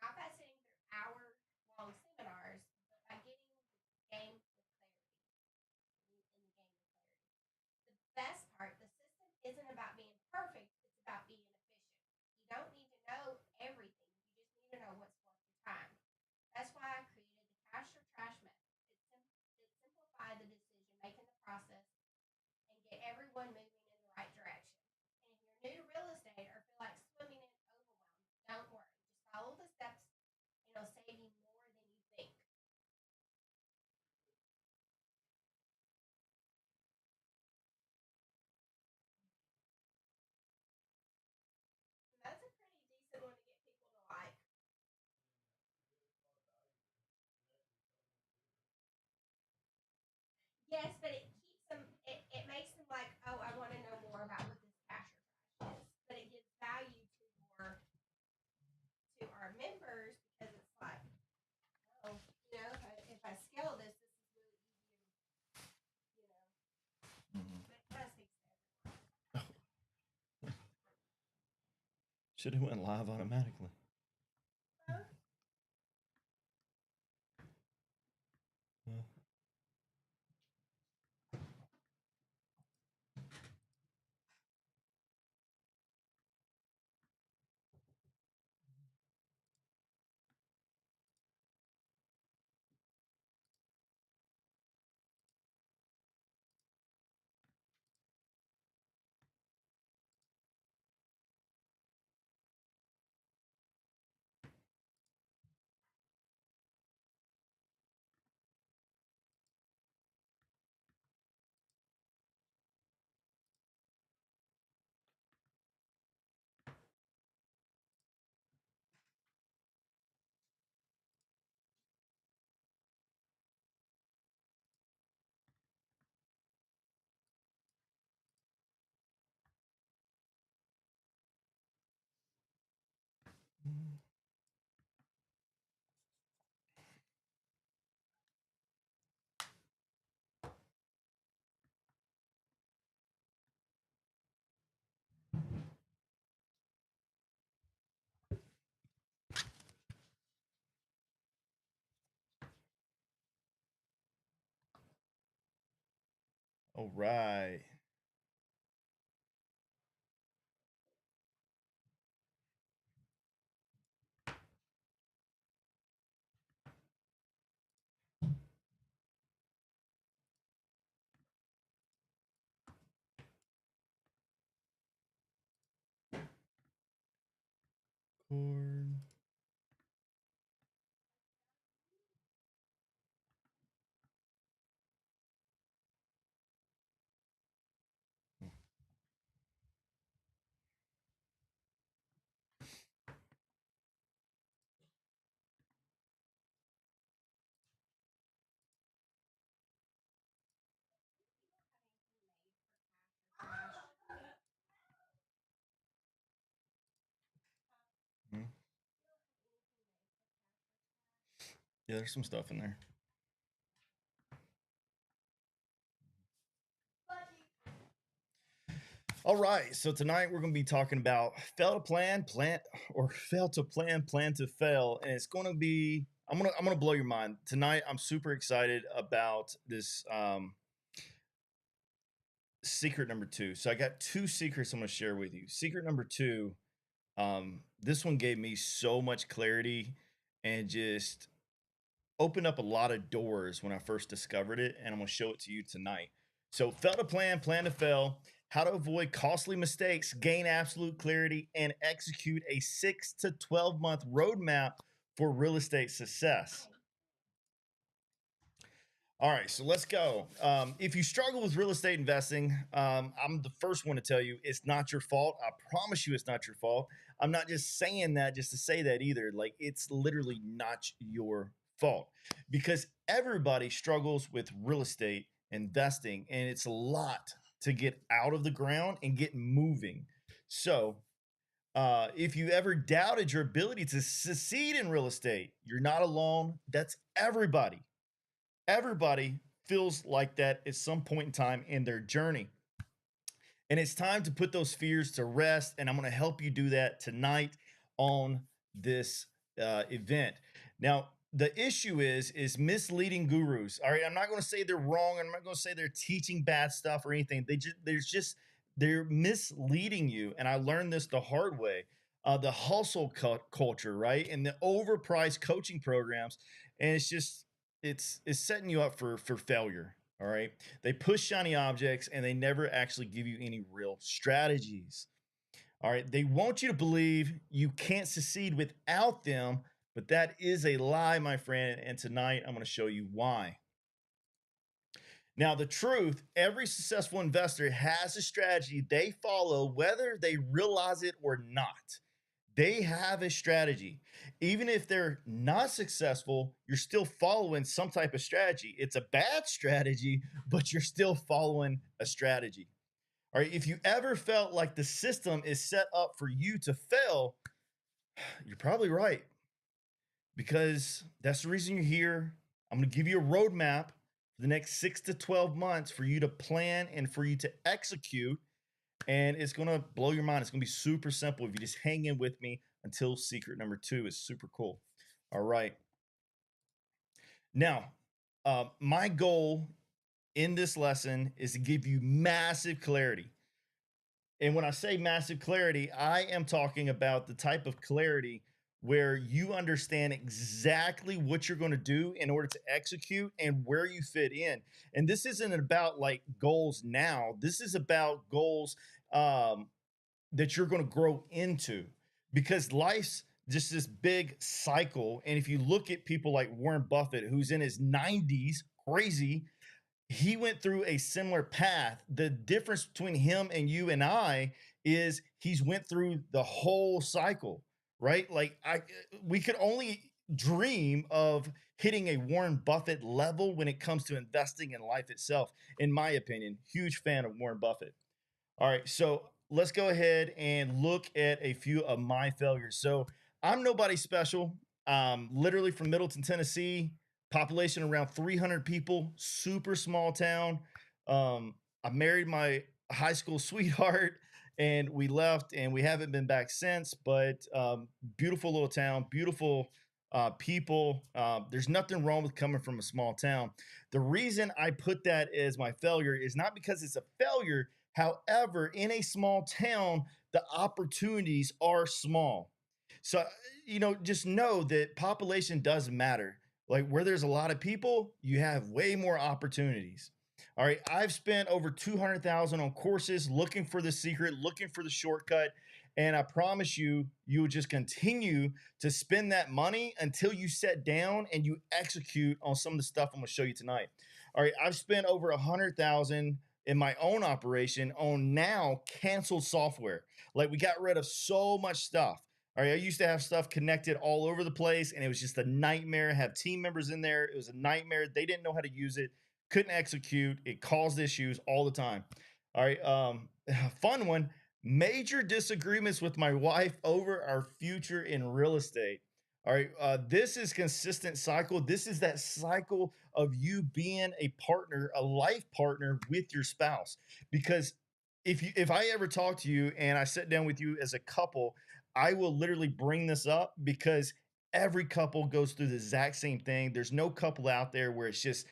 not by sitting through hour-long seminars, but by getting the game with clarity. In the game with clarity. The best part, the system isn't about being perfect, it's about being efficient. You don't need to know everything, you just need to know what's worth your time. That's why I created the cash or trash method. It simplified the decision making the process and get everyone moving in the right direction. And if you're new to real estate or feel like swimming in overwhelm, don't worry. Just follow the steps and it'll save you more than you think. And that's a pretty decent one to get people to like. Yes, but it keeps them. It makes them like, oh, I want to know more about what this cash or trash is. But it gives value to our members because it's like, oh, if I scale this, this is really easy. Mhm. But it kind of speaks to everyone. Should have went live automatically. Huh? Yeah. All right. Chord. Mhm. Yeah, there's some stuff in there. All right, so tonight we're going to be talking about fail to plan, plan or fail to plan, plan to fail, and it's going to be I'm gonna blow your mind tonight. I'm super excited about this secret number two. So I got two secrets I'm going to share with you. Secret number two, this one gave me so much clarity and just opened up a lot of doors when I first discovered it, and I'm going to show it to you tonight. So, fail to plan, plan to fail, how to avoid costly mistakes, gain absolute clarity, and execute a 6 to 12-month roadmap for real estate success. All right, so let's go. If you struggle with real estate investing, I'm the first one to tell you it's not your fault. I promise you it's not your fault. I'm not just saying that just to say that either. Like, it's literally not your fault because everybody struggles with real estate investing, and it's a lot to get out of the ground and get moving. So, if you ever doubted your ability to succeed in real estate, you're not alone. That's everybody. Everybody feels like that at some point in time in their journey. And it's time to put those fears to rest. And I'm going to help you do that tonight on this event. Now, the issue is misleading gurus. All right, I'm not going to say they're wrong. I'm not going to say they're teaching bad stuff or anything. They're misleading you. And I learned this the hard way. The hustle culture, right, and the overpriced coaching programs, and it's setting you up for failure. All right, they push shiny objects and they never actually give you any real strategies. All right. They want you to believe you can't succeed without them, but that is a lie, my friend. And tonight I'm going to show you why. Now, the truth, every successful investor has a strategy they follow, whether they realize it or not. They have a strategy. Even if they're not successful, you're still following some type of strategy. It's a bad strategy, but you're still following a strategy. All right. If you ever felt like the system is set up for you to fail, you're probably right, because that's the reason you're here. I'm going to give you a roadmap for the next 6 to 12 months for you to plan and for you to execute. And it's going to blow your mind. It's going to be super simple if you just hang in with me until secret number 2 is super cool. All right. Now, my goal in this lesson is to give you massive clarity. And when I say massive clarity, I am talking about the type of clarity where you understand exactly what you're going to do in order to execute and where you fit in. And this isn't about like goals now, this is about goals um, that you're going to grow into, because life's just this big cycle. And if you look at people like Warren Buffett, who's in his 90s, crazy, he went through a similar path. The difference between him and you and I is he's went through the whole cycle, right? Like we could only dream of hitting a Warren Buffett level when it comes to investing in life itself. In my opinion, huge fan of Warren Buffett. All right, so let's go ahead and look at a few of my failures. So I'm nobody special. Literally from Middleton, Tennessee, population around 300 people, super small town. I married my high school sweetheart, and we left, and we haven't been back since. But beautiful little town, beautiful people. There's nothing wrong with coming from a small town. The reason I put that as my failure is not because it's a failure. However, in a small town, the opportunities are small. So, just know that population does matter. Like where there's a lot of people, you have way more opportunities. All right, I've spent over 200,000 on courses looking for the secret, looking for the shortcut, and I promise you, you will just continue to spend that money until you sit down and you execute on some of the stuff I'm going to show you tonight. All right, I've spent over 100,000 in my own operation on now canceled software. Like we got rid of so much stuff. All right, I used to have stuff connected all over the place, and it was just a nightmare. Have team members in there. It was a nightmare. They didn't know how to use it, couldn't execute. It caused issues all the time. All right, fun one. Major disagreements with my wife over our future in real estate. All right, this is consistent cycle. This is that cycle of you being a partner, a life partner with your spouse. Because if I ever talk to you and I sit down with you as a couple, I will literally bring this up because every couple goes through the exact same thing. There's no couple out there where it's just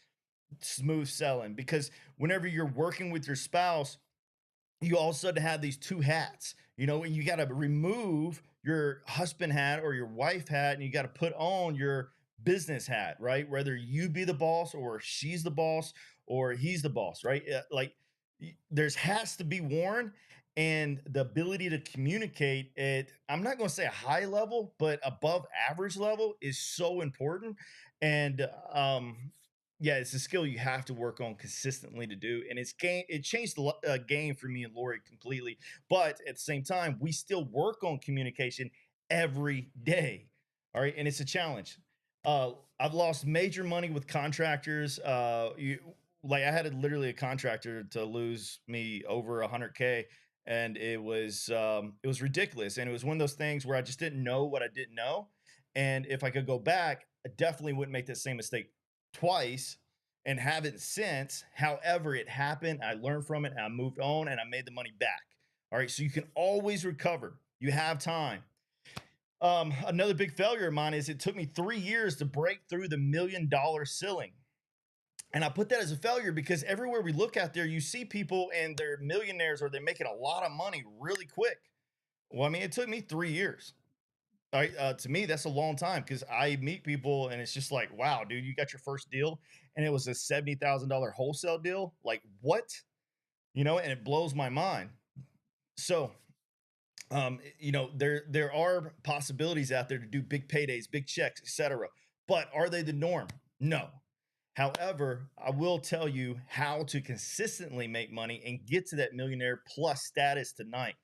smooth selling, because whenever you're working with your spouse, you also have these two hats, and you got to remove your husband hat or your wife hat, and you got to put on your business hat, right? Whether you be the boss or she's the boss or he's the boss, right? Like there's has to be worn, and the ability to communicate at, I'm not going to say a high level, but above average level is so important. And yeah, it's a skill you have to work on consistently to do, and it changed the game for me and Lori completely. But at the same time, we still work on communication every day. All right, and it's a challenge. I've lost major money with contractors. Like I had literally a contractor to lose me over 100K, and it was ridiculous. And it was one of those things where I just didn't know what I didn't know, and if I could go back, I definitely wouldn't make that same mistake twice, and haven't since. However, it happened. I learned from it and I moved on and I made the money back. All right. So you can always recover. You have time. Another big failure of mine is it took me 3 years to break through the $1 million ceiling. And I put that as a failure because everywhere we look out there, you see people and they're millionaires or they're making a lot of money really quick. Well, I mean, it took me 3 years. All right, to me, that's a long time because I meet people and it's just like, wow, dude, you got your first deal and it was a $70,000 wholesale deal. Like, what? And it blows my mind. So, there are possibilities out there to do big paydays, big checks, etc. But are they the norm? No. However, I will tell you how to consistently make money and get to that millionaire plus status tonight.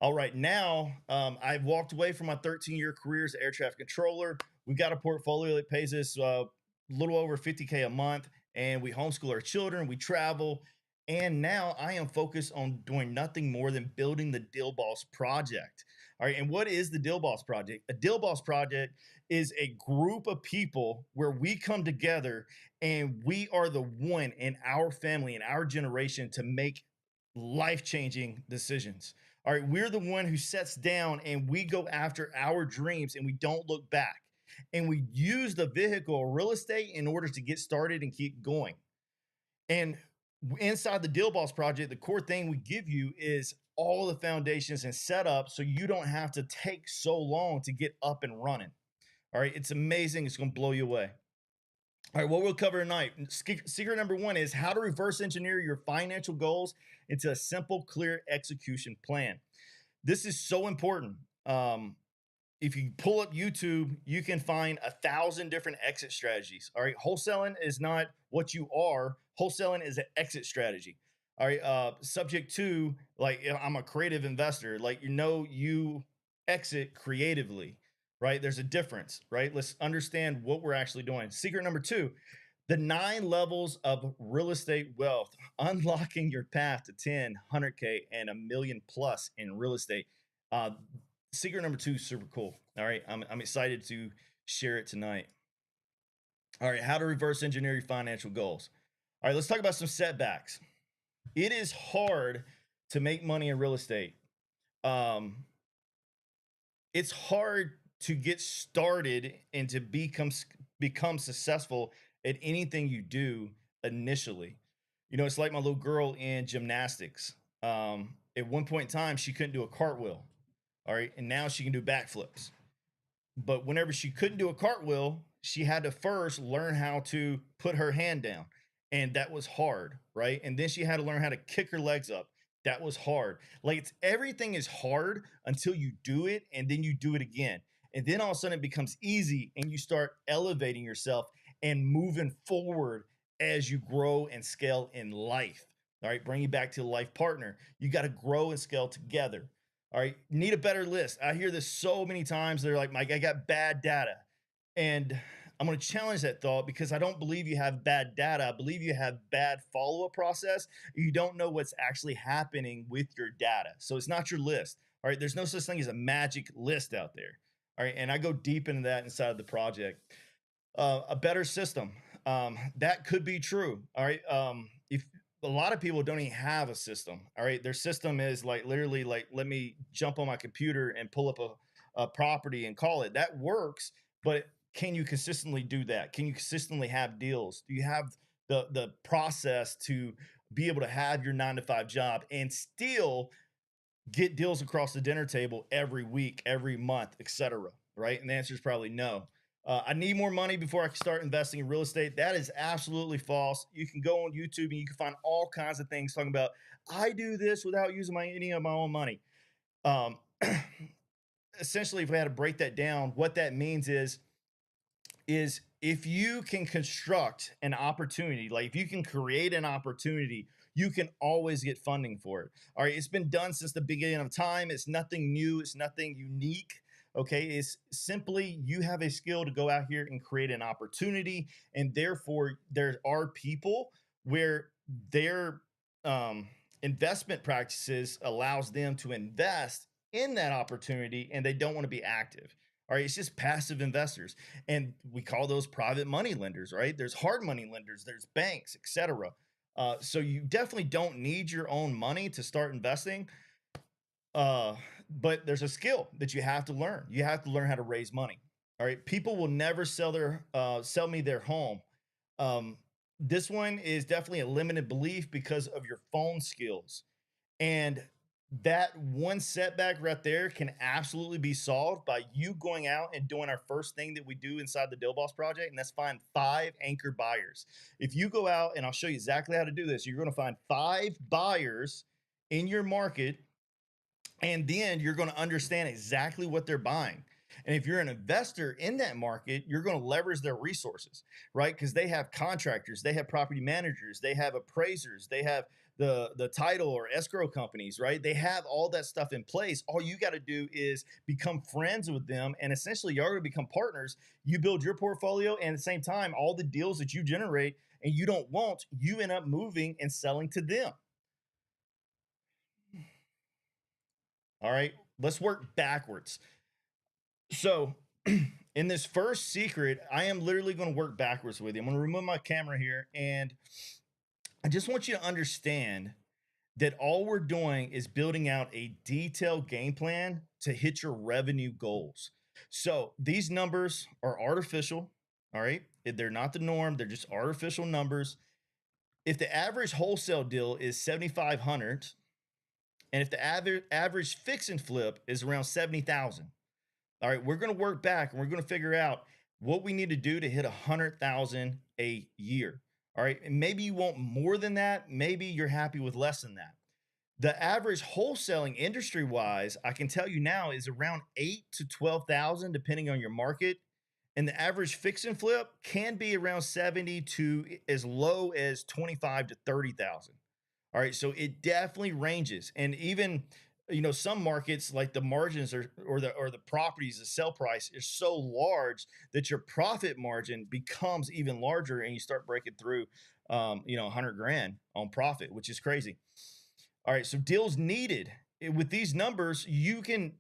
All right, now I've walked away from my 13-year career as air traffic controller. We've got a portfolio that pays us a little over 50K a month, and we homeschool our children, we travel, and now I am focused on doing nothing more than building the Deal Boss Project. All right, and what is the Deal Boss Project? A Deal Boss Project is a group of people where we come together and we are the one in our family, in our generation, to make life changing decisions. All right, we're the one who sets down and we go after our dreams and we don't look back. And we use the vehicle of real estate in order to get started and keep going. And inside the Deal Boss Project, the core thing we give you is all the foundations and setup so you don't have to take so long to get up and running. All right, it's amazing. It's going to blow you away. All right, what we'll cover tonight. Secret number one is how to reverse engineer your financial goals into a simple, clear execution plan. This is so important. If you pull up YouTube, you can find 1,000 different exit strategies. All right, wholesaling is not what you are. Wholesaling is an exit strategy. All right, subject to like I'm a creative investor. Like you exit creatively, right? There's a difference, right? Let's understand what we're actually doing. Secret number two: the 9 levels of real estate wealth, unlocking your path to 10, 100K, and a million plus in real estate. Uh, Secret number two is super cool. All right. I'm excited to share it tonight. All right. How to reverse engineer your financial goals. All right. Let's talk about some setbacks. It is hard to make money in real estate. Um, it's hard to get started and to become successful at anything you do initially. It's like my little girl in gymnastics. At one point in time, she couldn't do a cartwheel. All right, and now she can do backflips. But whenever she couldn't do a cartwheel, she had to first learn how to put her hand down. And that was hard, right? And then she had to learn how to kick her legs up. That was hard. Like everything is hard until you do it and then you do it again. And then all of a sudden it becomes easy and you start elevating yourself and moving forward as you grow and scale in life. All right, bring you back to the life partner. You got to grow and scale together. All right, need a better list. I hear this so many times. They're like, Mike, I got bad data. And I'm going to challenge that thought because I don't believe you have bad data. I believe you have bad follow up process. You don't know what's actually happening with your data. So it's not your list. All right, there's no such thing as a magic list out there. All right, and I go deep into that inside of the project. A better system. That could be true. All right. If a lot of people don't even have a system. All right. Their system is like literally like, let me jump on my computer and pull up a property and call it. That works, but can you consistently do that? Can you consistently have deals? Do you have the process to be able to have your 9 to 5 job and still get deals across the dinner table every week, every month, etc. Right? And the answer is probably no. I need more money before I can start investing in real estate. That is absolutely false. You can go on YouTube and you can find all kinds of things talking about I do this without using any of my own money. Um, Essentially, if we had to break that down, what that means is if you can construct an opportunity, like if you can create an opportunity, you can always get funding for it. All right. It's been done since the beginning of time. It's nothing new. It's nothing unique. Okay. It's simply you have a skill to go out here and create an opportunity. And therefore, there are people where their investment practices allows them to invest in that opportunity and they don't want to be active. All right, it's just passive investors. And we call those private money lenders, right? There's hard money lenders, there's banks, etc. So you definitely don't need your own money to start investing. Uh, but there's a skill that you have to learn. You have to learn how to raise money. All right. People will never sell me their home. Um, this one is definitely a limited belief because of your phone skills. And that one setback right there can absolutely be solved by you going out and doing our first thing that we do inside the Deal Boss Project, and that's find 5 anchor buyers. If you go out, and I'll show you exactly how to do this, you're going to find 5 buyers in your market, and then you're going to understand exactly what they're buying. And if you're an investor in that market, you're going to leverage their resources, right? Because they have contractors, they have property managers, they have appraisers, they have the title or escrow companies, right? They have all that stuff in place. All you got to do is become friends with them, and essentially you're going to become partners. You build your portfolio, and at the same time, all the deals that you generate and you don't want, you end up moving and selling to them. All right, let's work backwards. So, in this first secret, I am literally going to work backwards with you. I'm going to remove my camera here, and I just want you to understand that all we're doing is building out a detailed game plan to hit your revenue goals. So, these numbers are artificial. All right, they're not the norm, they're just artificial numbers. If the average wholesale deal is 7,500, and if the average fix and flip is around 70,000, all right, we're going to work back and we're going to figure out what we need to do to hit 100,000 a year. All right, and maybe you want more than that. Maybe you're happy with less than that. The average wholesaling industry wise, I can tell you now, is around 8 to 12,000, depending on your market. And the average fix and flip can be around 70 to as low as 25 to 30,000. All right, so it definitely ranges, and even some markets like the margins or the properties, the sell price is so large that your profit margin becomes even larger, and you start breaking through, 100 grand on profit, which is crazy. All right, so deals needed. With these numbers, you can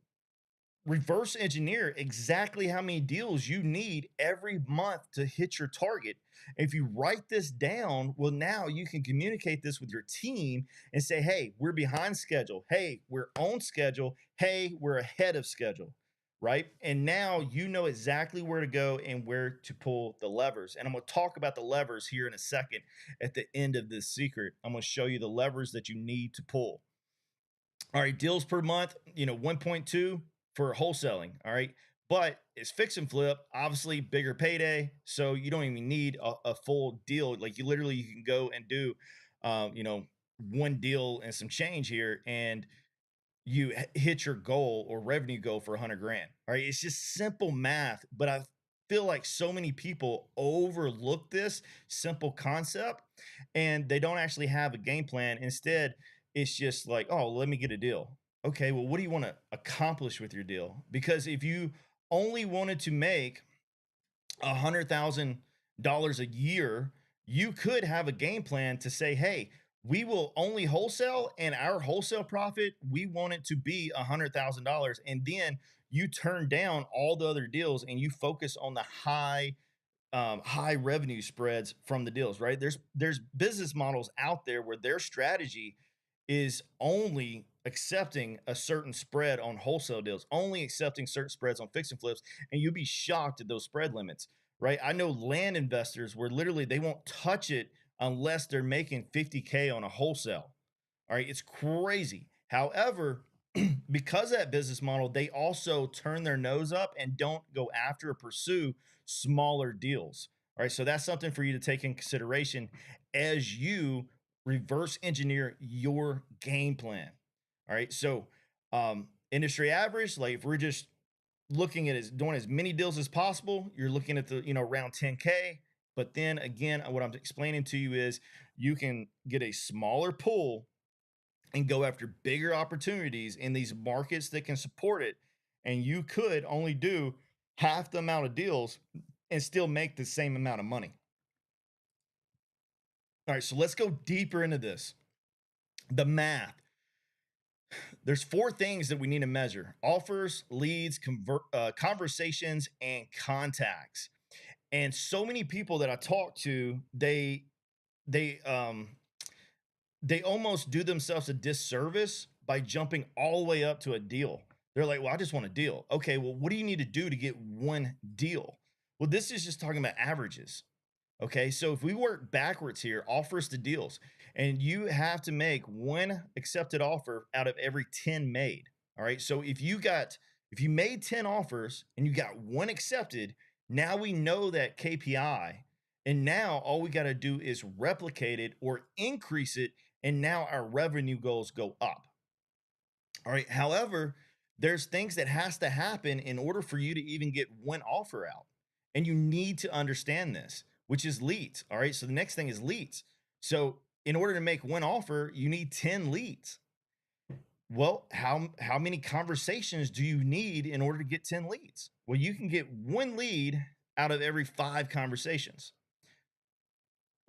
reverse engineer exactly how many deals you need every month to hit your target. If you write this down, well, now you can communicate this with your team and say, hey, we're behind schedule. Hey, we're on schedule. Hey, we're ahead of schedule. Right. And now you know exactly where to go and where to pull the levers. And I'm going to talk about the levers here in a second at the end of this secret. I'm going to show you the levers that you need to pull. All right, deals per month, 1.2 for wholesaling. All right. But it's fix and flip, obviously bigger payday. So you don't even need a full deal. Like you can go and do, uh, you know, one deal and some change here, and you hit your goal or revenue goal for 100 grand. All right. It's just simple math, but I feel like so many people overlook this simple concept and they don't actually have a game plan. Instead, it's just like, oh, let me get a deal. Okay. Well, what do you want to accomplish with your deal? Because if you only wanted to make $100,000 a year, you could have a game plan to say, hey, we will only wholesale, and our wholesale profit, we want it to be $100,000. And then you turn down all the other deals and you focus on the high revenue spreads from the deals, right? There's business models out there where their strategy is only accepting a certain spread on wholesale deals, only accepting certain spreads on fix and flips, and you'll be shocked at those spread limits, right? I know land investors where literally they won't touch it unless they're making 50K on a wholesale. All right, it's crazy. However, because of that business model, they also turn their nose up and don't go after or pursue smaller deals. All right, so that's something for you to take in consideration as you reverse engineer your game plan. All right, so industry average, like if we're just looking at doing as many deals as possible, you're looking at the around 10K. But then again, what I'm explaining to you is you can get a smaller pool and go after bigger opportunities in these markets that can support it. And you could only do half the amount of deals and still make the same amount of money. All right, so let's go deeper into this. The math. There's 4 things that we need to measure: offers, leads, conversations, and contacts. And so many people that I talk to, they they almost do themselves a disservice by jumping all the way up to a deal. They're like, well, I just want a deal. Okay, well, what do you need to do to get one deal? Well, this is just talking about averages. Okay, so if we work backwards here, offers to deals, and you have to make one accepted offer out of every 10 made. All right, so if you made 10 offers and you got one accepted, now we know that KPI, and now all we got to do is replicate it or increase it, and now our revenue goals go up. All right. However, there's things that has to happen in order for you to even get one offer out. And you need to understand this, which is leads. All right. So the next thing is leads. So in order to make one offer, you need 10 leads. Well, how many conversations do you need in order to get 10 leads? Well, you can get one lead out of every 5 conversations.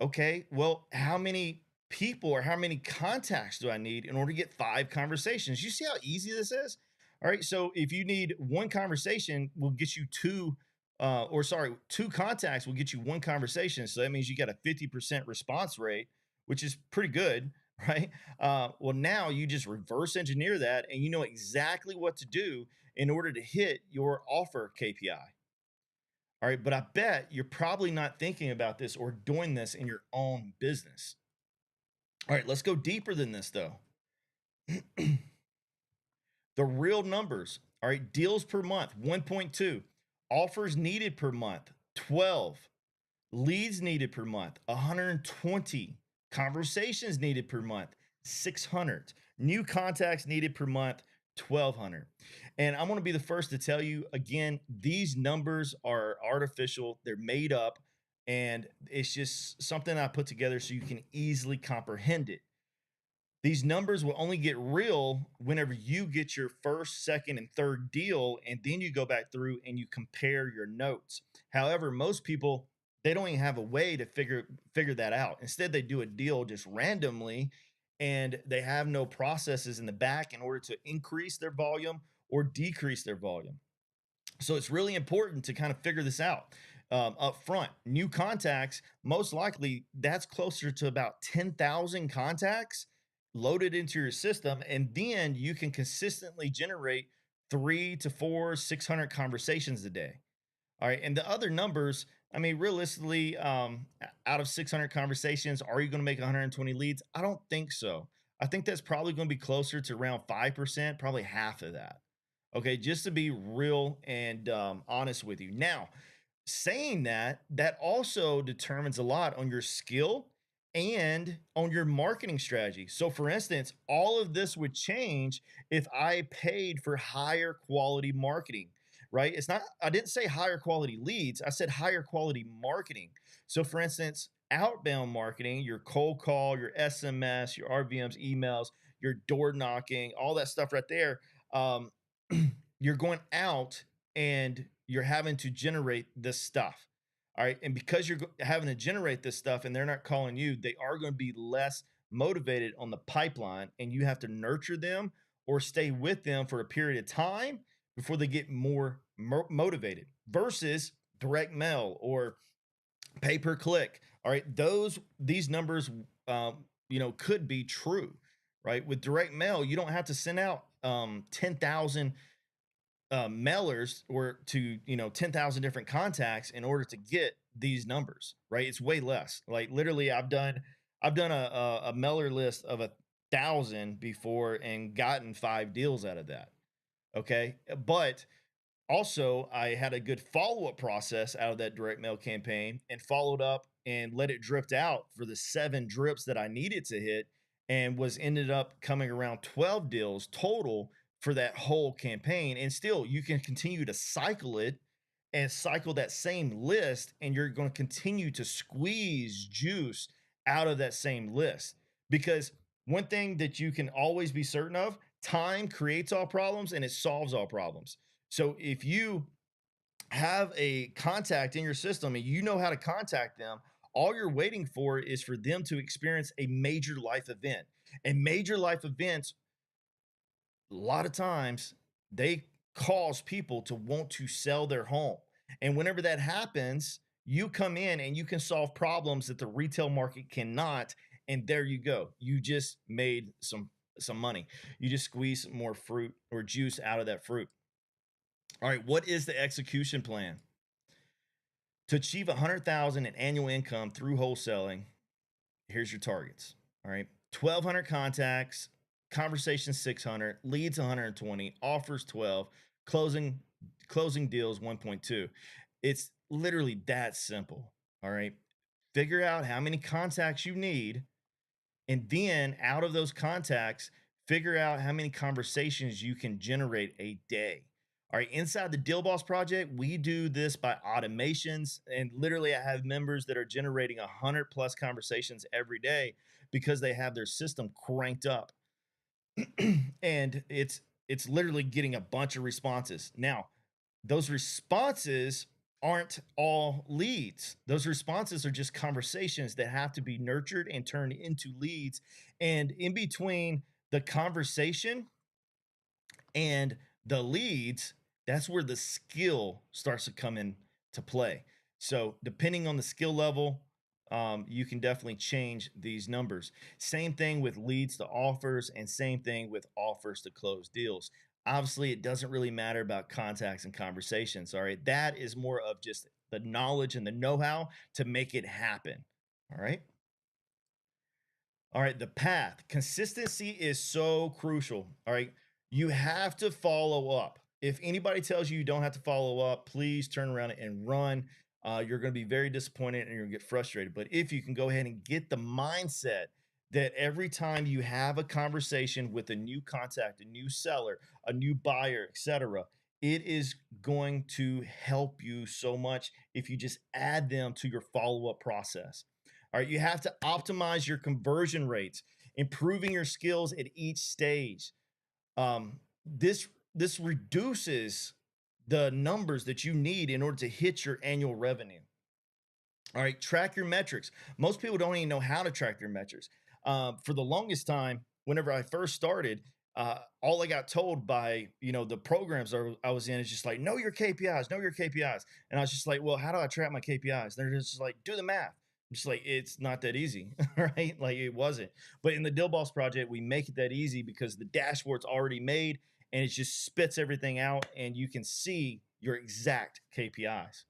Okay, well, how many people or how many contacts do I need in order to get 5 conversations? You see how easy this is? All right, so if you need one conversation, will get you two, or sorry, 2 contacts will get you one conversation. So that means you got a 50% response rate, which is pretty good, right? Well, now you just reverse engineer that and you know exactly what to do in order to hit your offer KPI. All right. But I bet you're probably not thinking about this or doing this in your own business. All right. Let's go deeper than this, though. The real numbers. All right. Deals per month, 1.2. Offers needed per month, 12. Leads needed per month, 120. Conversations needed per month, 600. New contacts needed per month, 1,200. And I'm going to be the first to tell you again, these numbers are artificial, they're made up, and it's just something I put together so you can easily comprehend it. These numbers will only get real whenever you get your first, second, and third deal, and then you go back through and you compare your notes. However, most people they don't even have a way to figure that out. Instead, they do a deal just randomly, and they have no processes in the back in order to increase their volume or decrease their volume. So it's really important to kind of figure this out up front. New contacts, most likely, that's closer to about 10,000 contacts loaded into your system. And then you can consistently generate 3 to 4, 600 conversations a day. All right. And the other numbers, I mean, realistically, out of 600 conversations, are you going to make 120 leads? I don't think so. I think that's probably going to be closer to around 5%, probably half of that. Okay. Just to be real and honest with you. Now, saying that, that also determines a lot on your skill and on your marketing strategy. So, for instance, all of this would change if I paid for higher quality marketing, right? It's not, I didn't say higher quality leads, I said higher quality marketing. So, for instance, outbound marketing, your cold call, your SMS, your RVMs, emails, your door knocking, all that stuff right there. Um, you're going out and you're having to generate this stuff. All right. And because you're having to generate this stuff and they're not calling you, they are going to be less motivated on the pipeline and you have to nurture them or stay with them for a period of time before they get more motivated versus direct mail or pay per click. All right. These numbers, could be true, right? With direct mail, you don't have to send out 10,000 mailers or to 10,000 different contacts in order to get these numbers, right? It's way less. Like literally I've done a mailer list of 1,000 before and gotten 5 deals out of that. Okay, but also, I had a good follow-up process out of that direct mail campaign and followed up and let it drift out for the 7 drips that I needed to hit and was ended up coming around 12 deals total for that whole campaign. And still, you can continue to cycle it and cycle that same list, and you're going to continue to squeeze juice out of that same list. Because one thing that you can always be certain of, time creates all problems and it solves all problems. So if you have a contact in your system and you know how to contact them, all you're waiting for is for them to experience a major life event. And major life events, a lot of times, they cause people to want to sell their home. And whenever that happens, you come in and you can solve problems that the retail market cannot. And there you go. You just made some money. You just squeeze more fruit or juice out of that fruit. All right, what is the execution plan? To achieve 100,000 in annual income through wholesaling, here's your targets. All right. 1,200 contacts, conversations 600, leads 120, offers 12, closing closing deals 1.2. It's literally that simple. All right. Figure out how many contacts you need, and then out of those contacts, figure out how many conversations you can generate a day. All right, inside the Deal Boss project, we do this by automations. And literally, I have members that are generating 100 plus conversations every day because they have their system cranked up. And it's literally getting a bunch of responses. Now, those responses aren't all leads. Those responses are just conversations that have to be nurtured and turned into leads. And in between the conversation and the leads, that's where the skill starts to come in to play. So, depending on the skill level, you can definitely change these numbers. Same thing with leads to offers, and same thing with offers to close deals. Obviously, it doesn't really matter about contacts and conversations. All right. That is more of just the knowledge and the know how to make it happen. All right. All right, the path. Consistency is so crucial. All right. You have to follow up. If anybody tells you you don't have to follow up, please turn around and run. You're going to be very disappointed and you're going to get frustrated. But if you can go ahead and get the mindset that every time you have a conversation with a new contact, a new seller, a new buyer, etc., it is going to help you so much if you just add them to your follow up process. All right, you have to optimize your conversion rates, improving your skills at each stage. This reduces the numbers that you need in order to hit your annual revenue. All right, track your metrics. Most people don't even know how to track their metrics. For the longest time, whenever I first started, all I got told by the programs I was in is just like, know your KPIs, know your KPIs, and I was just like, well, how do I track my KPIs? They're just like, do the math. I'm just like, it's not that easy, right? Like it wasn't. But in the Deal Boss project, we make it that easy because the dashboard's already made and it just spits everything out, and you can see your exact KPIs.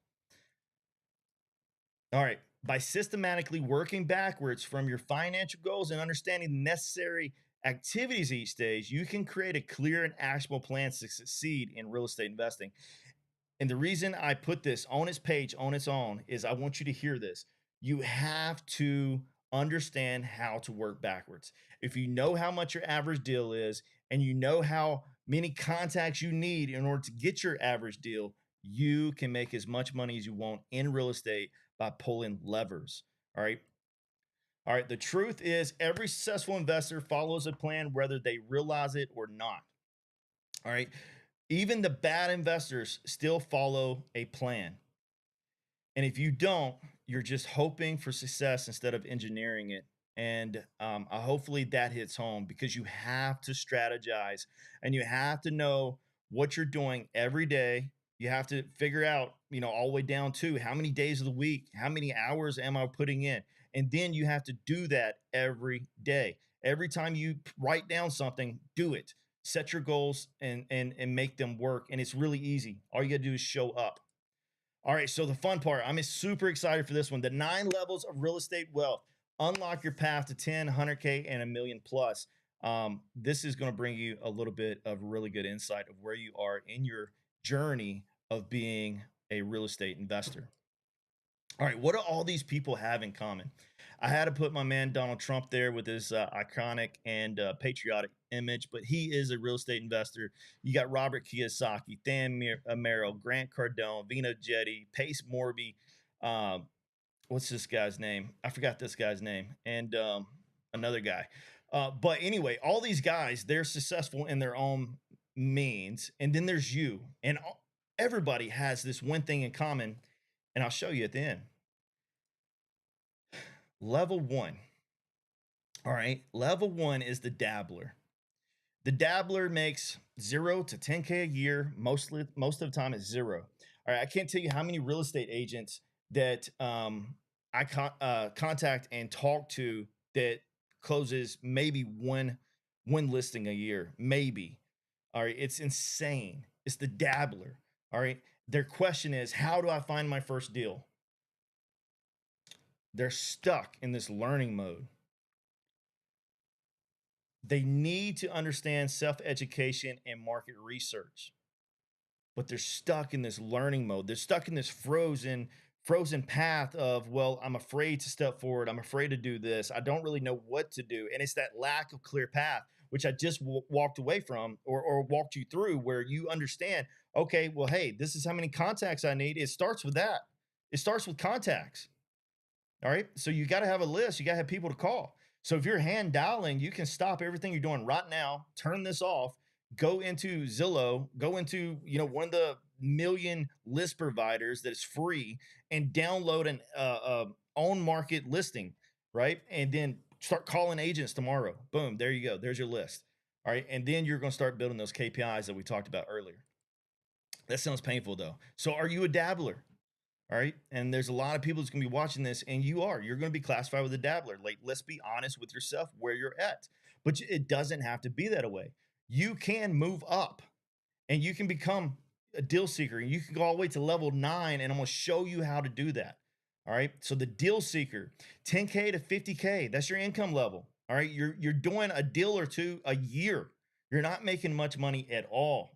All right. By systematically working backwards from your financial goals and understanding the necessary activities each stage, you can create a clear and actionable plan to succeed in real estate investing. And the reason I put this on its page on its own is I want you to hear this. You have to understand how to work backwards. If you know how much your average deal is and you know how many contacts you need in order to get your average deal, you can make as much money as you want in real estate by pulling levers. All right. All right. The truth is, every successful investor follows a plan, whether they realize it or not. All right. Even the bad investors still follow a plan. And if you don't, you're just hoping for success instead of engineering it. And hopefully that hits home because you have to strategize and you have to know what you're doing every day. You have to figure out, all the way down to how many days of the week, how many hours am I putting in? And then you have to do that every day. Every time you write down something, do it. Set your goals and make them work. And it's really easy. All you got to do is show up. All right, so the fun part, I'm super excited for this one. The 9 levels of real estate wealth. Unlock your path to 10, 100K, and a million plus. This is going to bring you a little bit of really good insight of where you are in your journey of being a real estate investor. All right, what do all these people have in common? I had to put my man Donald Trump there with his iconic and patriotic image, but he is a real estate investor. You got Robert Kiyosaki, Merrill, Grant Cardone, Vino Jetty, Pace Morby. Um, what's this guy's name? I forgot this guy's name, and another guy. But anyway, all these guys, they're successful in their own means, and then there's you, and everybody has this one thing in common, and I'll show you at the end. Level one. All right. Level one is the dabbler. The dabbler makes 0 to 10K a year. Most of the time, it's zero. All right. I can't tell you how many real estate agents that I contact and talk to that closes maybe one listing a year, maybe. All right. It's insane. It's the dabbler. All right. Their question is, how do I find my first deal? They're stuck in this learning mode. They need to understand self education and market research, but they're stuck in this learning mode. They're stuck in this frozen path of, well, I'm afraid to step forward. I'm afraid to do this. I don't really know what to do. And it's that lack of clear path, which I just walked away from, or walked you through, where you understand, okay, well, hey, this is how many contacts I need. It starts with that. It starts with contacts. All right. So you got to have a list. You got to have people to call. So if you're hand dialing, you can stop everything you're doing right now, turn this off, go into Zillow, go into, one of the million list providers that is free, and download an on market listing, right? And then start calling agents tomorrow. Boom, there you go. There's your list. All right. And then you're going to start building those KPIs that we talked about earlier. That sounds painful though. So are you a dabbler? All right. And there's a lot of people that's going to be watching this, and you're going to be classified with a dabbler. Like, let's be honest with yourself where you're at. But it doesn't have to be that way. You can move up and you can become a deal seeker, and you can go all the way to level 9. And I'm going to show you how to do that. All right. So the deal seeker, 10K to 50K, that's your income level. All right. You're doing a deal or two a year. You're not making much money at all.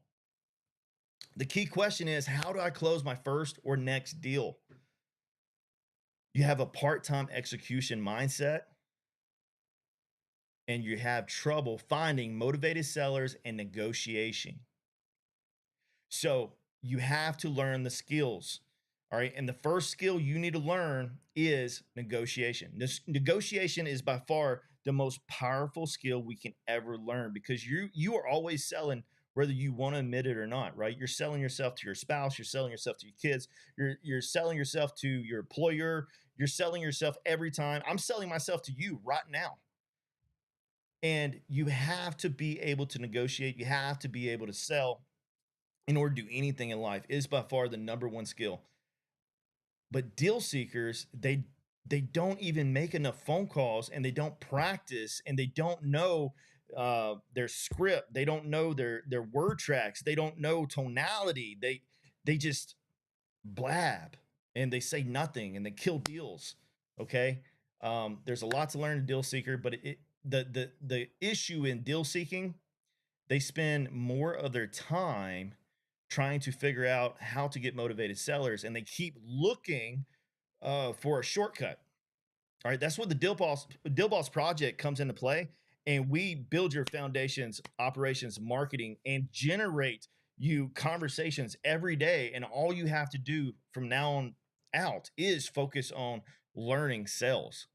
The key question is, how do I close my first or next deal? You have a part-time execution mindset, and you have trouble finding motivated sellers and negotiation. So you have to learn the skills. All right. And the first skill you need to learn is negotiation. This negotiation is by far the most powerful skill we can ever learn, because you are always selling, whether you want to admit it or not, right? You're selling yourself to your spouse, you're selling yourself to your kids, you're selling yourself to your employer, you're selling yourself every time. I'm selling myself to you right now. And you have to be able to negotiate, you have to be able to sell in order to do anything in life. It is by far the number one skill. But deal seekers, they don't even make enough phone calls, and they don't practice, and they don't know their script. They don't know their word tracks. They don't know tonality. They just blab, and they say nothing, and they kill deals. Okay. There's a lot to learn in deal seeker, but the issue in deal seeking, they spend more of their time trying to figure out how to get motivated sellers, and they keep looking for a shortcut. All right, that's what the Deal Boss project comes into play, and we build your foundations, operations, marketing, and generate you conversations every day. And all you have to do from now on out is focus on learning sales.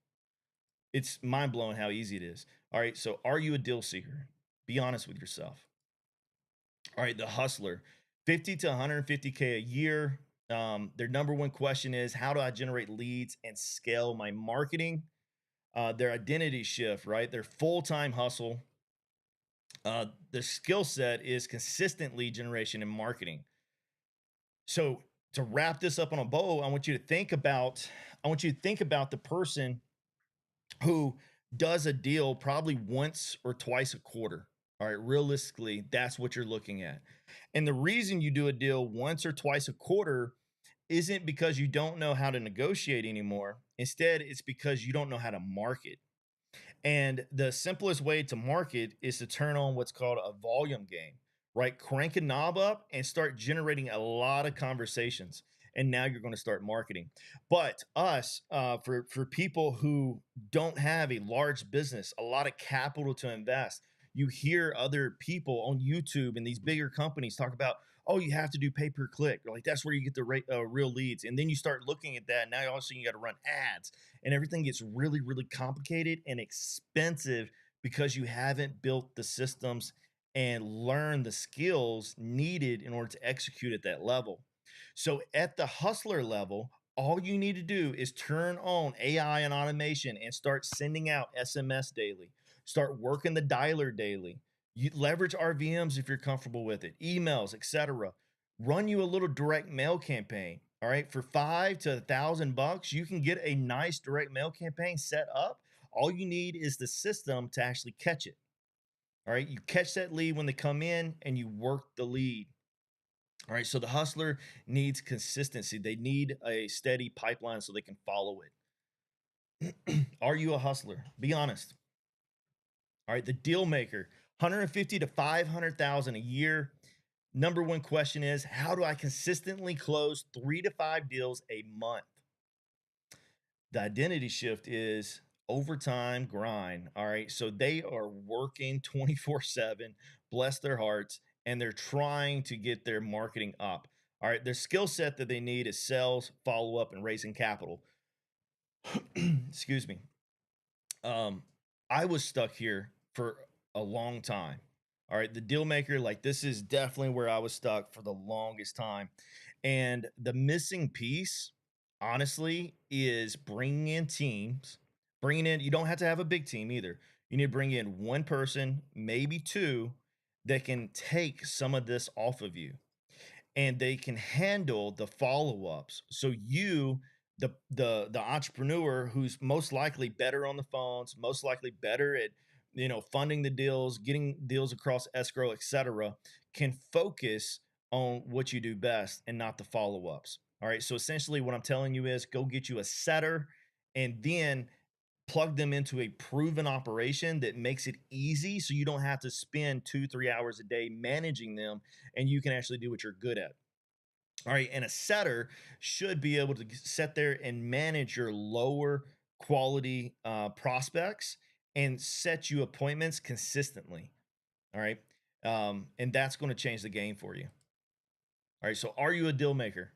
It's mind blowing how easy it is. All right, so are you a deal seeker? Be honest with yourself. All right, the hustler, 50 to 150K a year. Their number one question is, how do I generate leads and scale my marketing? Their identity shift, right? Their full time hustle. Their skill set is consistent lead generation and marketing. So to wrap this up on a bow, I want you to think about the person who does a deal probably once or twice a quarter. All right, realistically, that's what you're looking at. And the reason you do a deal once or twice a quarter isn't because you don't know how to negotiate anymore. Instead, it's because you don't know how to market. And the simplest way to market is to turn on what's called a volume game, right? Crank a knob up and start generating a lot of conversations. And now you're going to start marketing. But for people who don't have a large business, a lot of capital to invest, you hear other people on YouTube and these bigger companies talk about, oh, you have to do pay per click. Like, that's where you get the real leads. And then you start looking at that. Now all of a sudden you got to run ads, and everything gets really, really complicated and expensive because you haven't built the systems and learned the skills needed in order to execute at that level. So at the hustler level, all you need to do is turn on AI and automation and start sending out SMS daily. Start working the dialer daily. You leverage RVMs if you're comfortable with it, emails, etc. Run you a little direct mail campaign. All right, for $5 to $1,000, you can get a nice direct mail campaign set up. All you need is the system to actually catch it. All right. You catch that lead when they come in and you work the lead. All right. So the hustler needs consistency. They need a steady pipeline so they can follow it. Are you a hustler? Be honest. All right. The deal maker, 150 to 500,000 a year. Number one question is, how do I consistently close 3 to 5 deals a month? The identity shift is overtime grind. All right. So they are working 24/7, bless their hearts, and they're trying to get their marketing up. All right. Their skill set that they need is sales, follow up, and raising capital. Excuse me. Um, I was stuck here for a long time. All right, the deal maker, like this is definitely where I was stuck for the longest time. And the missing piece, honestly, is bringing in teams. Bringing in, you don't have to have a big team either. You need to bring in one person, maybe two, that can take some of this off of you and they can handle the follow-ups. So you, the entrepreneur who's most likely better on the phones, most likely better at funding the deals, getting deals across escrow, etc., can focus on what you do best and not the follow-ups. All right. So essentially what I'm telling you is go get you a setter and then plug them into a proven operation that makes it easy so you don't have to spend 2 3 hours a day managing them and you can actually do what you're good at. All right. And a setter should be able to sit there and manage your lower quality prospects and set you appointments consistently. All right. And that's going to change the game for you. All right. So, are you a deal maker?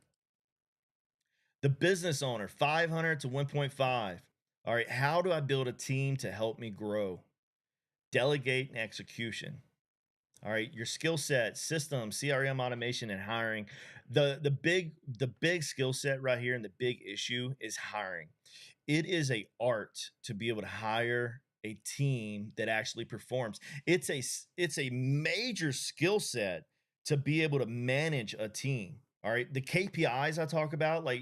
The business owner, 500 to 1.5. All right. How do I build a team to help me grow? Delegate and execution. All right, your skill set, systems, CRM automation, and hiring. The big skill set right here, and the big issue is hiring. It is a art to be able to hire a team that actually performs. It's a major skill set to be able to manage a team. All right, the KPIs I talk about, like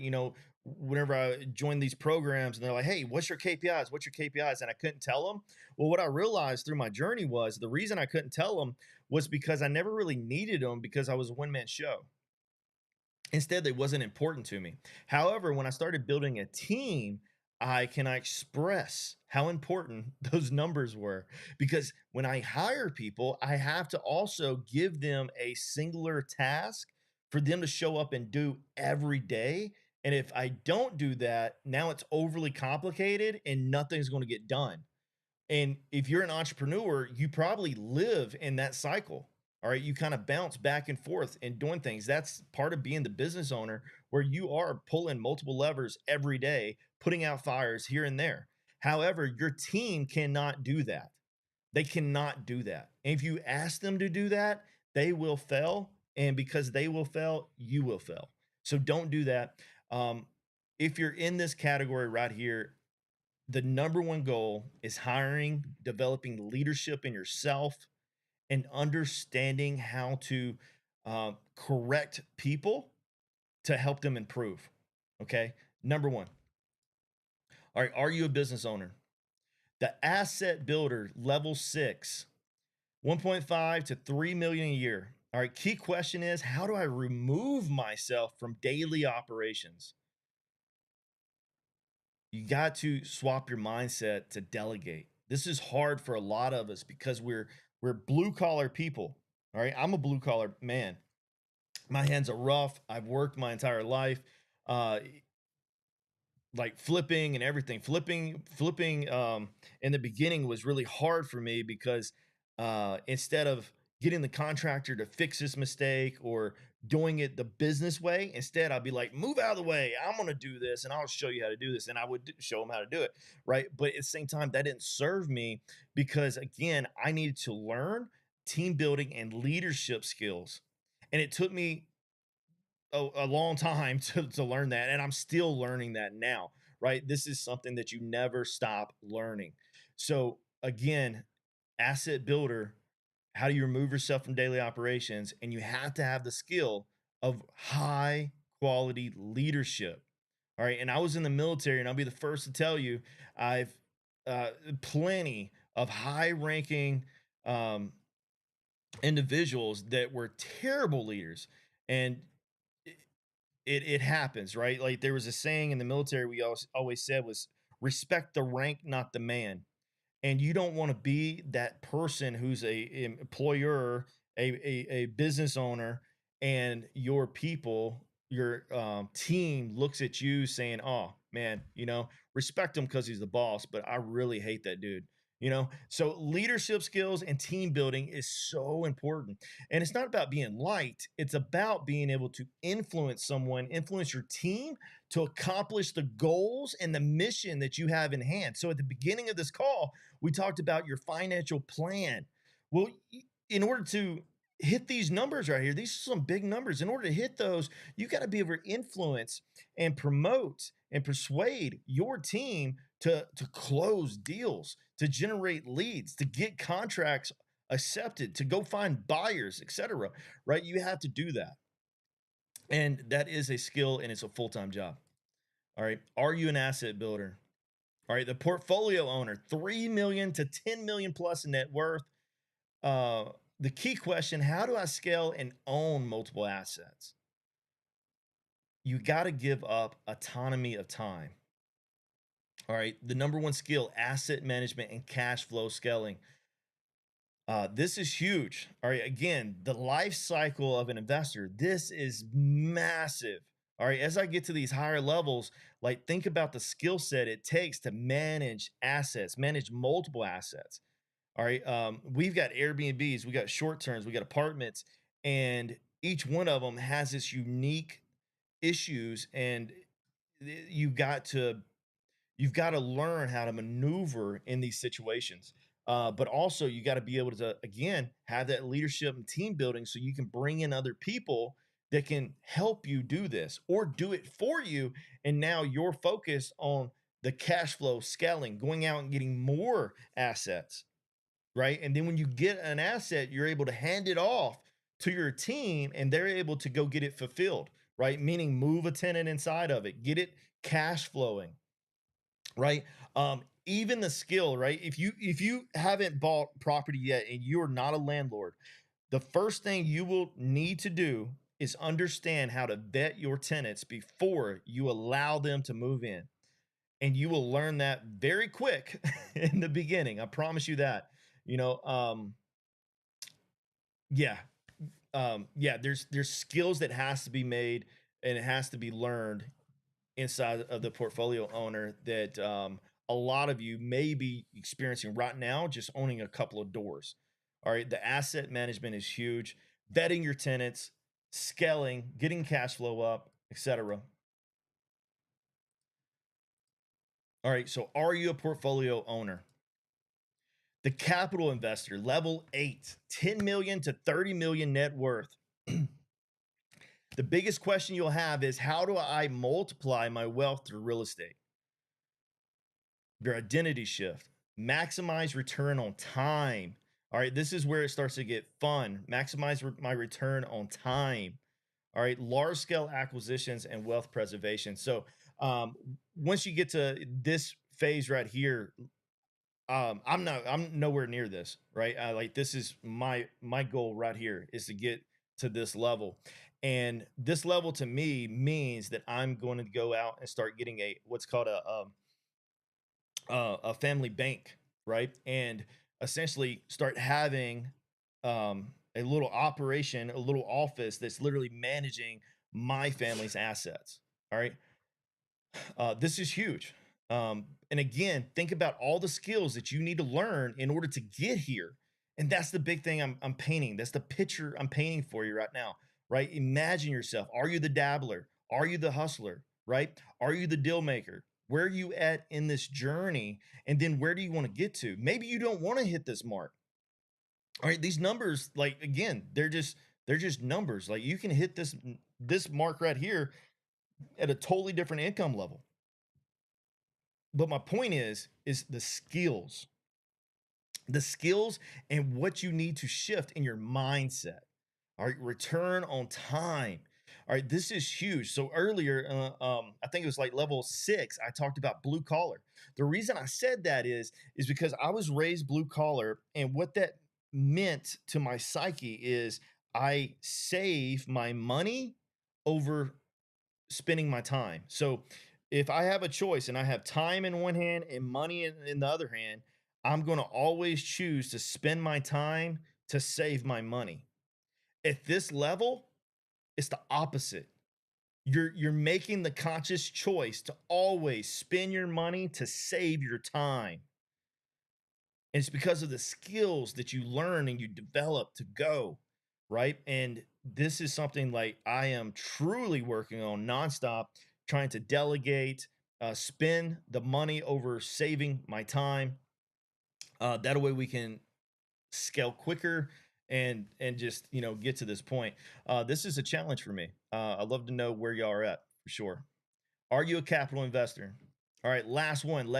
whenever I join these programs, and they're like, "Hey, what's your KPIs? What's your KPIs?" and I couldn't tell them. Well, what I realized through my journey was the reason I couldn't tell them was because I never really needed them because I was a one man show. Instead, they wasn't important to me. However, when I started building a team, I can express how important those numbers were because when I hire people, I have to also give them a singular task for them to show up and do every day. And if I don't do that, now it's overly complicated and nothing's going to get done. And if you're an entrepreneur, you probably live in that cycle. All right. You kind of bounce back and forth and doing things. That's part of being the business owner where you are pulling multiple levers every day, putting out fires here and there. However, your team cannot do that. They cannot do that. And if you ask them to do that, they will fail. And because they will fail, you will fail. So don't do that. Um, if you're in this category right here, the number one goal is hiring, developing leadership in yourself, and understanding how to correct people to help them improve. Okay. Number one. All right. Are you a business owner? The asset builder, level 6, 1.5 to 3 million a year. All right. Key question is, how do I remove myself from daily operations? You got to swap your mindset to delegate. This is hard for a lot of us because we're blue collar people. All right, I'm a blue collar man. My hands are rough. I've worked my entire life. Uh, like flipping and everything. Flipping in the beginning was really hard for me because instead of getting the contractor to fix his mistake or doing it the business way, instead I'd be like, move out of the way. I'm gonna do this and I'll show you how to do this. And I would show them how to do it. Right. But at the same time, that didn't serve me because again, I needed to learn team building and leadership skills. And it took me a long time to learn that, and I'm still learning that now, right? This is something that you never stop learning. So again, asset builder, how do you remove yourself from daily operations? And you have to have the skill of high quality leadership. All right. And I was in the military, and I'll be the first to tell you, I've plenty of high ranking individuals that were terrible leaders, and it, it happens, right? Like there was a saying in the military we always said was respect the rank, not the man. And you don't want to be that person who's a employer, a business owner, and your people, your team looks at you saying, "Oh man, respect him because he's the boss, but I really hate that dude." So leadership skills and team building is so important. And it's not about being liked, it's about being able to influence someone, influence your team to accomplish the goals and the mission that you have in hand. So at the beginning of this call, we talked about your financial plan. Well, in order to hit these numbers right here, these are some big numbers. In order to hit those, you got to be able to influence and promote and persuade your team to close deals, to generate leads, to get contracts accepted, to go find buyers, etc. Right? You have to do that. And that is a skill and it's a full-time job. All right. Are you an asset builder? All right, the portfolio owner, 3 million to 10 million plus in net worth. Uh, the key question, how do I scale and own multiple assets? You got to give up autonomy of time. All right, the number one skill, asset management and cash flow scaling. This is huge. All right, again, the life cycle of an investor, this is massive. All right, as I get to these higher levels, like think about the skill set it takes to manage assets, manage multiple assets. All right. We've got Airbnbs, we got short terms, we got apartments, and each one of them has its unique issues, and you got to you've got to learn how to maneuver in these situations. But also, you got to be able to again have that leadership and team building, so you can bring in other people that can help you do this or do it for you. And now you're focused on the cash flow scaling, going out and getting more assets, right? And then when you get an asset, you're able to hand it off to your team and they're able to go get it fulfilled, right? Meaning move a tenant inside of it, get it cash flowing, right? Even the skill, right? If you haven't bought property yet and you're not a landlord, the first thing you will need to do is understand how to vet your tenants before you allow them to move in. And you will learn that very quick in the beginning. I promise you that. You know, yeah, yeah. There's skills that has to be made and it has to be learned inside of the portfolio owner that a lot of you may be experiencing right now, just owning a couple of doors. All right, the asset management is huge. Vetting your tenants, scaling, getting cash flow up, etc. All right, so are you a portfolio owner? The capital investor, level 8, 10 million to 30 million net worth. The biggest question you'll have is how do I multiply my wealth through real estate? Your identity shift, maximize return on time. All right, this is where it starts to get fun. Maximize my return on time. All right, large scale acquisitions and wealth preservation. So, once you get to this phase right here, I'm nowhere near this, right? Like this is my goal right here is to get to this level. And this level to me means that I'm going to go out and start getting a what's called a family bank, right? And essentially start having a little operation, a little office that's literally managing my family's assets. All right. This is huge. And again, think about all the skills that you need to learn in order to get here. And that's the big thing I'm painting. That's the picture I'm painting for you right now, right? Imagine yourself. Are you the dabbler? Are you the hustler, right? Are you the deal maker? Where are you at in this journey? And then where do you want to get to? Maybe you don't want to hit this mark. All right, these numbers, like again, they're just numbers. Like you can hit this mark right here at a totally different income level. But my point is the skills and what you need to shift in your mindset. All right, return on time. All right, this is huge. So earlier, I think it was like level 6. I talked about blue collar. The reason I said that is because I was raised blue collar, and what that meant to my psyche is I save my money over spending my time. So if I have a choice and I have time in one hand and money in the other hand, I'm going to always choose to spend my time to save my money. At this level, it's the opposite. You're making the conscious choice to always spend your money to save your time. And it's because of the skills that you learn and you develop to go, right? And this is something like I am truly working on nonstop, trying to delegate, spend the money over saving my time. That way we can scale quicker and just get to this point. This is a challenge for me. I'd love to know where y'all are at for sure. Are you a capital investor? All right, last one.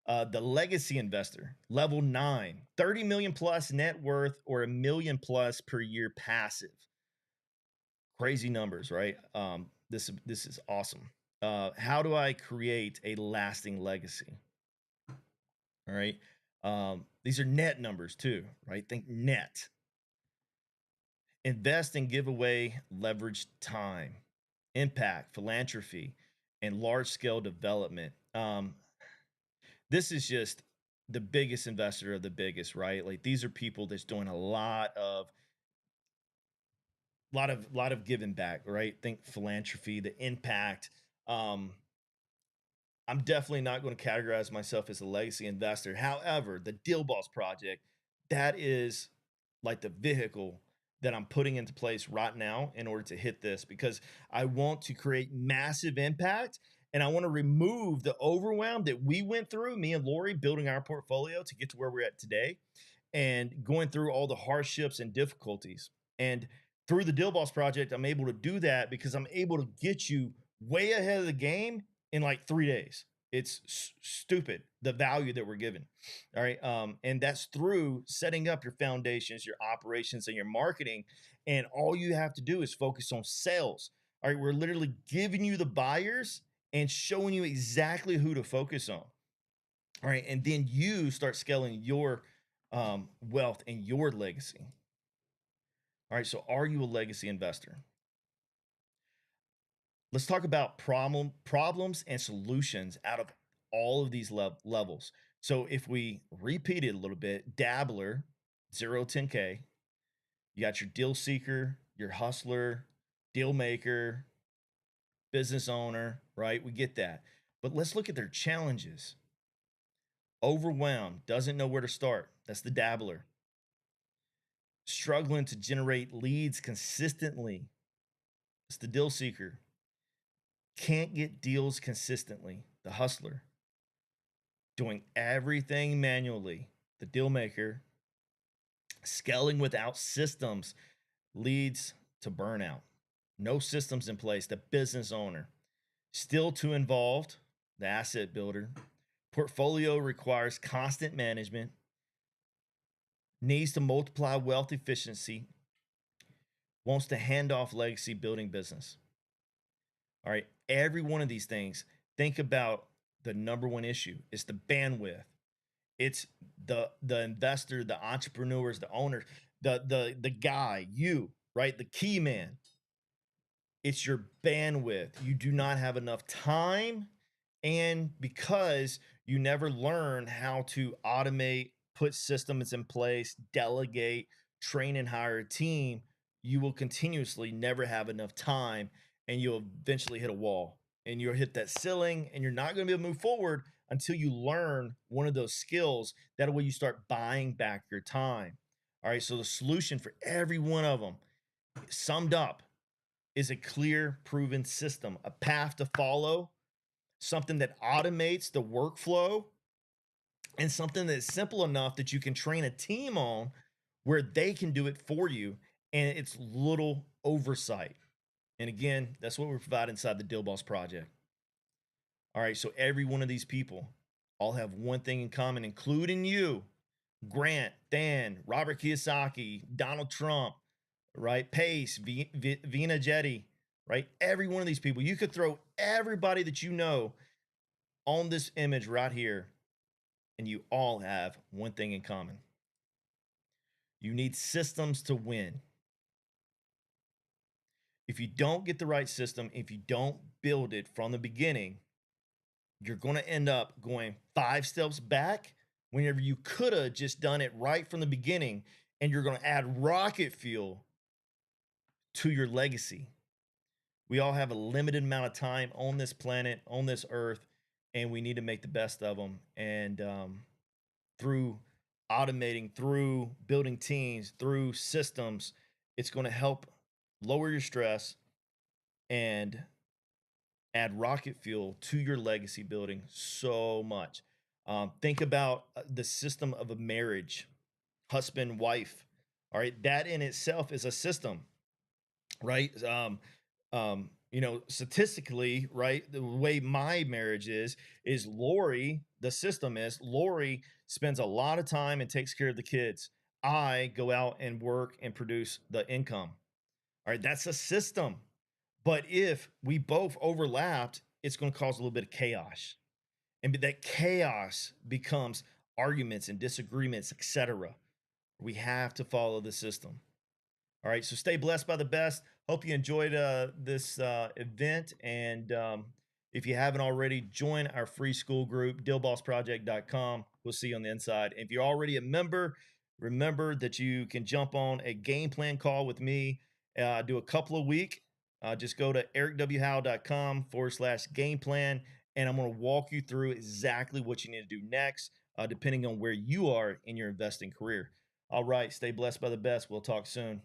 The legacy investor, level 9, 30 million plus net worth or a million plus per year passive. Crazy numbers, right? This is awesome. How do I create a lasting legacy? All right. These are net numbers too, right? Think net. Invest and give away leveraged time, impact, philanthropy, and large scale development. This is just the biggest investor of the biggest, right? Like these are people that's doing a lot of giving back, right? Think philanthropy, the impact. Um, I'm definitely not going to categorize myself as a legacy investor. However, the Deal Boss Project, that is like the vehicle that I'm putting into place right now in order to hit this because I want to create massive impact and I want to remove the overwhelm that we went through, me and Lori building our portfolio to get to where we're at today and going through all the hardships and difficulties. And through the Deal Boss Project, I'm able to do that because I'm able to get you way ahead of the game in like 3 days. It's stupid the value that we're given. All right. And that's through setting up your foundations, your operations, and your marketing. And all you have to do is focus on sales. All right. We're literally giving you the buyers and showing you exactly who to focus on. All right. And then you start scaling your wealth and your legacy. All right. So are you a legacy investor? Let's talk about problems and solutions out of all of these levels. So if we repeat it a little bit, dabbler, 0 10K, you got your deal seeker, your hustler, deal maker, business owner, right? We get that. But let's look at their challenges. Overwhelmed, doesn't know where to start. That's the dabbler. Struggling to generate leads consistently. It's the deal seeker. Can't get deals consistently. The hustler. Doing everything manually. The deal maker. Scaling without systems leads to burnout. No systems in place. The business owner. Still too involved. The asset builder. Portfolio requires constant management. Needs to multiply wealth efficiency. Wants to hand off legacy building business. All right. Every one of these things, think about the number one issue. It's the bandwidth. It's the investor, the entrepreneurs, the owners, the guy, you, right? The key man. It's your bandwidth. You do not have enough time. And because you never learn how to automate, put systems in place, delegate, train and hire a team, you will continuously never have enough time and you'll eventually hit a wall and you'll hit that ceiling and you're not going to be able to move forward until you learn one of those skills. That way you start buying back your time. All right. So the solution for every one of them summed up is a clear, proven system, a path to follow, something that automates the workflow, and something that's simple enough that you can train a team on where they can do it for you. And it's little oversight. And again, that's what we provide inside the Deal Boss Project. All right. So every one of these people all have one thing in common, including you, Grant, Dan, Robert Kiyosaki, Donald Trump, right? Pace, Vina Jetty, right? Every one of these people, you could throw everybody that you know on this image right here, and you all have one thing in common. You need systems to win. If you don't get the right system, if you don't build it from the beginning, you're going to end up going 5 steps back whenever you could have just done it right from the beginning. And you're going to add rocket fuel to your legacy. We all have a limited amount of time on this planet, on this earth, and we need to make the best of them. And through automating, through building teams, through systems, it's going to help lower your stress and add rocket fuel to your legacy building so much. Think about the system of a marriage, husband, wife. All right, that in itself is a system, right? Statistically, right, the way my marriage is Lori, the system is Lori spends a lot of time and takes care of the kids. I go out and work and produce the income. All right, that's a system. But if we both overlapped, it's going to cause a little bit of chaos. And that chaos becomes arguments and disagreements, etc. We have to follow the system. All right, so stay blessed by the best. Hope you enjoyed this event. And if you haven't already, join our free school group, dealbossproject.com. We'll see you on the inside. And if you're already a member, remember that you can jump on a game plan call with me, do a couple a week. Just go to ericwhowe.com/game plan, and I'm going to walk you through exactly what you need to do next, depending on where you are in your investing career. All right, stay blessed by the best. We'll talk soon.